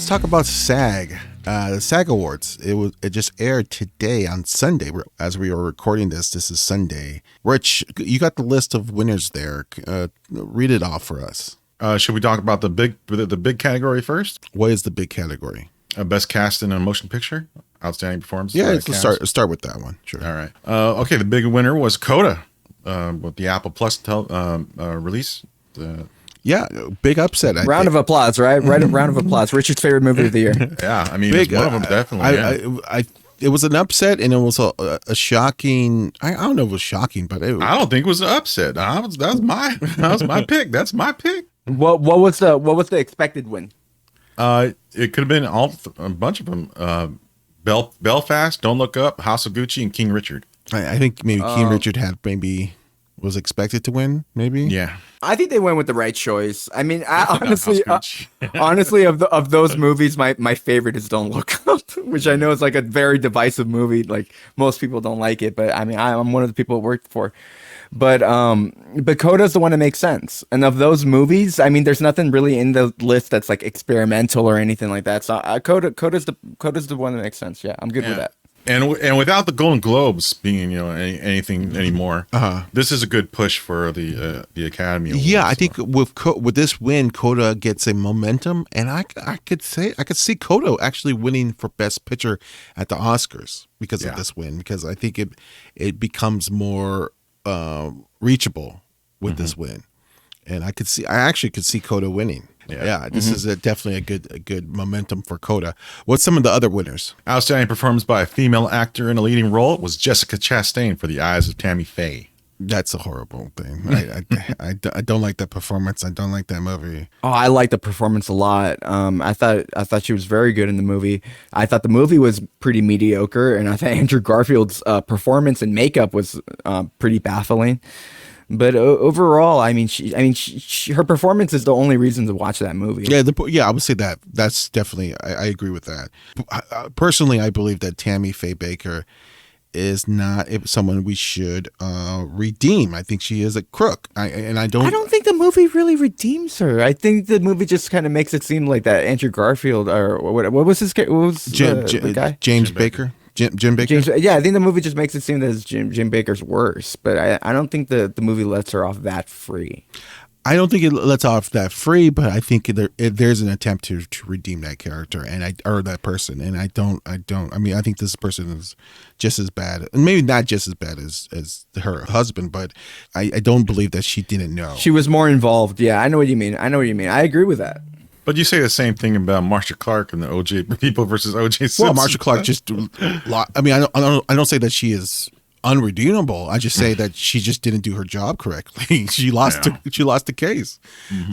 Let's talk about SAG. The SAG Awards. It just aired today on Sunday. As we are recording this, this is Sunday. Rich, you got the list of winners there. Read it off for us. Should we talk about the big category first? What is the big category? Best cast in a motion picture, outstanding performance. Yeah, let's start with that one. Sure. All right. Okay, the big winner was Coda, with the Apple Plus release. Yeah, big upset. Round of applause, right? Round of applause. Richard's favorite movie of the year. Yeah, I mean, it's one of them definitely. It was an upset, and it was a shocking. I don't know if it was shocking, but I don't think it was an upset. That was my pick. That's my pick. What was the expected win? It could have been a bunch of them. Belfast, Don't Look Up, House of Gucci, and King Richard. I think maybe King Richard was expected to win. Maybe. Yeah. I think they went with the right choice. I mean, honestly, of those movies, my favorite is Don't Look Up, which I know is like a very divisive movie. Like most people don't like it, but I mean, I'm one of the people it worked for. But Coda's the one that makes sense. And of those movies, I mean, there's nothing really in the list that's like experimental or anything like that. So Coda's the one that makes sense. Yeah, I'm good with that. And without the Golden Globes being anything anymore, this is a good push for the Academy Awards. Yeah, I think with this win, Coda gets a momentum, and I could see Coda actually winning for Best Picture at the Oscars because of this win. Because I think it becomes more reachable with this win, and I actually could see Coda winning. Yeah, this is definitely a good momentum for Coda. What's some of the other winners? Outstanding performance by a female actor in a leading role was Jessica Chastain for The Eyes of Tammy Faye. That's a horrible thing. I don't like that performance. I don't like that movie. Oh, I like the performance a lot. I thought she was very good in the movie. I thought the movie was pretty mediocre, and I thought Andrew Garfield's performance and makeup was pretty baffling. But overall, I mean, her performance is the only reason to watch that movie. Yeah, I would say that. That's definitely, I agree with that. Personally, I believe that Tammy Faye Baker is not someone we should redeem. I think she is a crook. I don't think the movie really redeems her. I think the movie just kind of makes it seem like that Andrew Garfield or what was his guy? The guy? James Baker. Jim Baker? I think the movie just makes it seem that Jim Baker's worse, but I don't think the movie lets her off that free. I don't think it lets off that free, but I think there's an attempt to redeem that character or that person, and I mean, I think this person is just as bad, and maybe not just as bad as her husband, but I don't believe that she didn't know. She was more involved. Yeah, I know what you mean. I agree with that. But you say the same thing about Marcia Clark and the OJ People versus OJ Simpson. Well, Marcia Clark I mean, I don't say that she is unredeemable. I just say that she just didn't do her job correctly. She lost the case.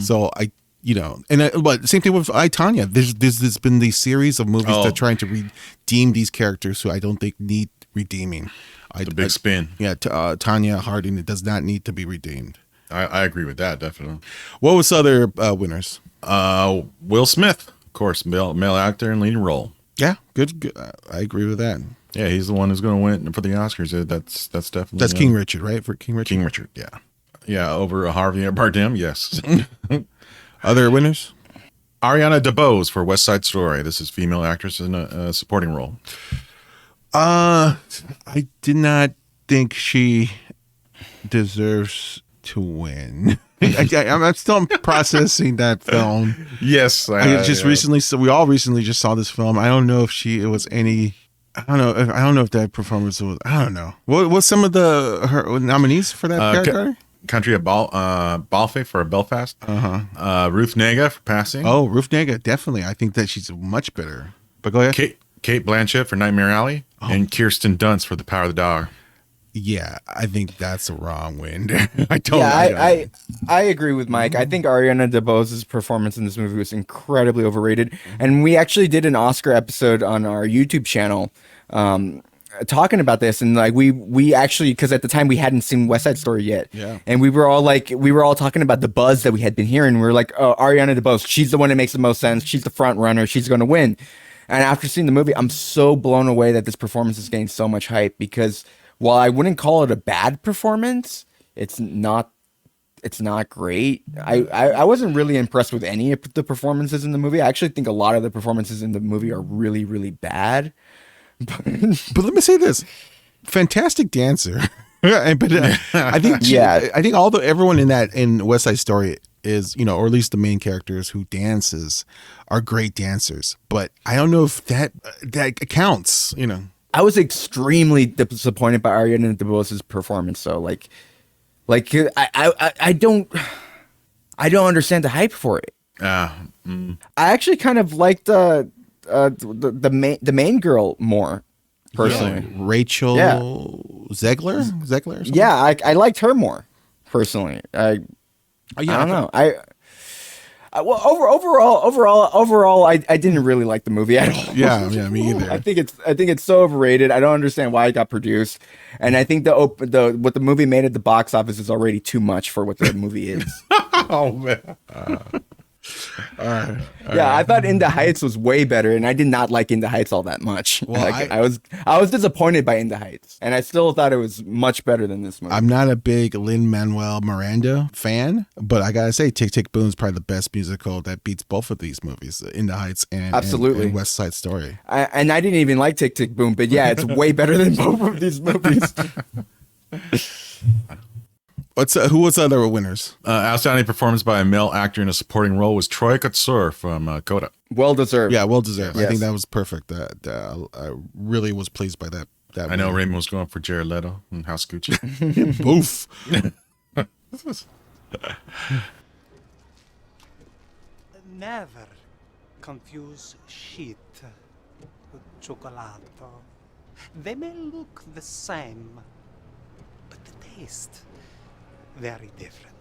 So but same thing with I, Tonya. There's been these series of movies that are trying to redeem these characters who I don't think need redeeming. The big spin. Yeah, Tonya Harding, it does not need to be redeemed. I agree with that, definitely. What was other winners? Will Smith, of course, male actor in leading role. Yeah, good. I agree with that. Yeah, he's the one who's going to win for the Oscars. That's definitely King Richard, right? For King Richard. King Richard, yeah. Over Harvey Bardem, yes. Other winners? Ariana DeBose for West Side Story. This is female actress in a supporting role. I did not think she deserves to win. I'm still processing that film. Yes, we all recently just saw this film. I don't know if it was any. I don't know if that performance was. I don't know. What was some of her nominees for that category? Country of Balfe for Belfast. Ruth Negga for Passing. Oh, Ruth Negga, definitely. I think that she's much better. But go ahead. Kate Blanchett for Nightmare Alley, and Kirsten Dunst for The Power of the Dog. Yeah, I think that's a wrong win. I agree with Mike. I think Ariana DeBose's performance in this movie was incredibly overrated. And we actually did an Oscar episode on our YouTube channel talking about this. And like we actually, because at the time we hadn't seen West Side Story yet. Yeah. And we were all talking about the buzz that we had been hearing. We were like, oh, Ariana DeBose, she's the one that makes the most sense. She's the front runner. She's going to win. And after seeing the movie, I'm so blown away that this performance is getting so much hype because while I wouldn't call it a bad performance, it's not it's not great. I wasn't really impressed with any of the performances in the movie. I actually think a lot of the performances in the movie are really, really bad. But let me say this: fantastic dancer. But I think I think everyone in West Side Story is, or at least the main characters who dances are great dancers. But I don't know if that counts. I was extremely disappointed by Ariana DeBose's performance. So I don't understand the hype for it. I actually kind of liked the main girl more. Personally, Rachel Zegler, or something? Yeah, I liked her more personally. I don't know. Well, overall, I didn't really like the movie at all. Yeah, me either. I think it's so overrated. I don't understand why it got produced, and I think what the movie made at the box office is already too much for what the movie is. Oh man. Yeah, I thought In the Heights was way better, and I did not like In the Heights all that much. Well, I was disappointed by In the Heights, and I still thought it was much better than this movie. I'm not a big Lin-Manuel Miranda fan, but I gotta say, Tick Tick Boom's probably the best musical that beats both of these movies, In the Heights and West Side Story. And I didn't even like Tick Tick Boom, but yeah, it's way better than both of these movies. Who was the other winners? Outstanding performance by a male actor in a supporting role was Troy Kotsur from Coda. Well deserved. Yeah, well deserved. Yes. I think that was perfect. I really was pleased by that. I know Raymond was going for Jared Leto and House Gucci. Boof. Never confuse shit with cioccolato. They may look the same, but the taste very different.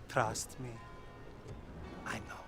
Trust me, I know.